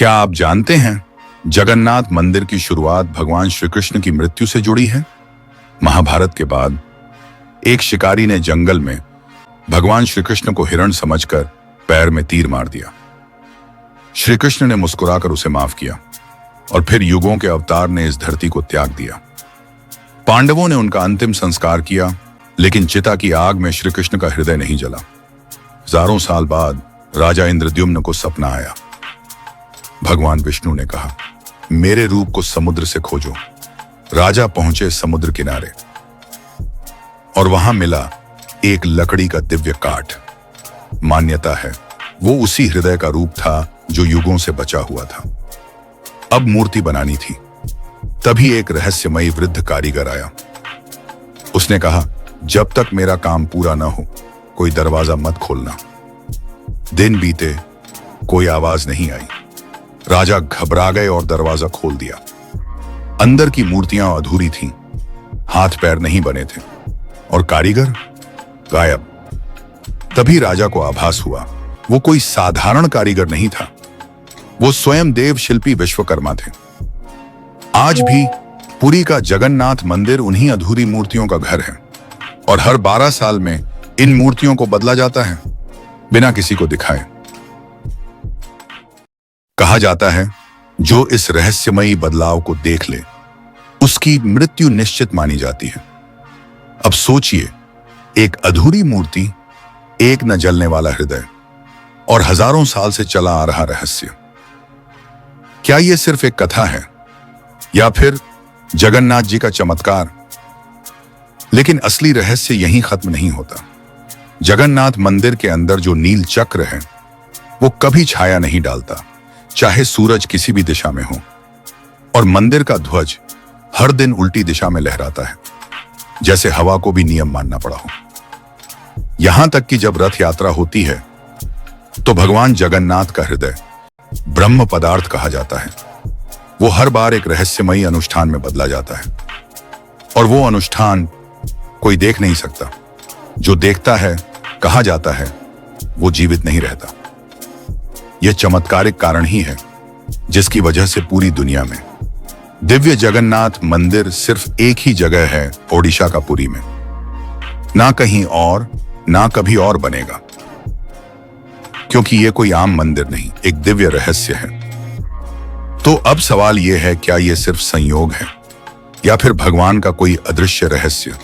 क्या आप जानते हैं जगन्नाथ मंदिर की शुरुआत भगवान श्री कृष्ण की मृत्यु से जुड़ी है। महाभारत के बाद एक शिकारी ने जंगल में भगवान श्री कृष्ण को हिरण समझकर पैर में तीर मार दिया। श्री कृष्ण ने मुस्कुराकर उसे माफ किया और फिर युगों के अवतार ने इस धरती को त्याग दिया। पांडवों ने उनका अंतिम संस्कार किया, लेकिन चिता की आग में श्री कृष्ण का हृदय नहीं जला। हजारों साल बाद राजा इंद्रद्युम्न को सपना आया। भगवान विष्णु ने कहा, मेरे रूप को समुद्र से खोजो। राजा पहुंचे समुद्र किनारे और वहां मिला एक लकड़ी का दिव्य काठ। मान्यता है वो उसी हृदय का रूप था जो युगों से बचा हुआ था। अब मूर्ति बनानी थी। तभी एक रहस्यमयी वृद्ध कारीगर आया। उसने कहा, जब तक मेरा काम पूरा न हो कोई दरवाजा मत खोलना। दिन बीते, कोई आवाज नहीं आई। राजा घबरा गए और दरवाजा खोल दिया। अंदर की मूर्तियां अधूरी थीं, हाथ पैर नहीं बने थे और कारीगर गायब। तभी राजा को आभास हुआ वो कोई साधारण कारीगर नहीं था, वो स्वयं देव शिल्पी विश्वकर्मा थे। आज भी पुरी का जगन्नाथ मंदिर उन्हीं अधूरी मूर्तियों का घर है और हर 12 साल में इन मूर्तियों को बदला जाता है बिना किसी को दिखाए। कहा जाता है जो इस रहस्यमयी बदलाव को देख ले उसकी मृत्यु निश्चित मानी जाती है। अब सोचिए, एक अधूरी मूर्ति, एक न जलने वाला हृदय और हजारों साल से चला आ रहा रहस्य। क्या यह सिर्फ एक कथा है या फिर जगन्नाथ जी का चमत्कार? लेकिन असली रहस्य यहीं खत्म नहीं होता। जगन्नाथ मंदिर के अंदर जो नील चक्र है वो कभी छाया नहीं डालता, चाहे सूरज किसी भी दिशा में हो, और मंदिर का ध्वज हर दिन उल्टी दिशा में लहराता है, जैसे हवा को भी नियम मानना पड़ा हो। यहां तक कि जब रथ यात्रा होती है तो भगवान जगन्नाथ का हृदय ब्रह्म पदार्थ कहा जाता है। वो हर बार एक रहस्यमयी अनुष्ठान में बदला जाता है और वो अनुष्ठान कोई देख नहीं सकता। जो देखता है, कहा जाता है, वो जीवित नहीं रहता। यह चमत्कारिक कारण ही है जिसकी वजह से पूरी दुनिया में दिव्य जगन्नाथ मंदिर सिर्फ एक ही जगह है, ओडिशा का पुरी में। ना कहीं और, ना कभी और बनेगा, क्योंकि यह कोई आम मंदिर नहीं, एक दिव्य रहस्य है। तो अब सवाल यह है, क्या यह सिर्फ संयोग है या फिर भगवान का कोई अदृश्य रहस्य?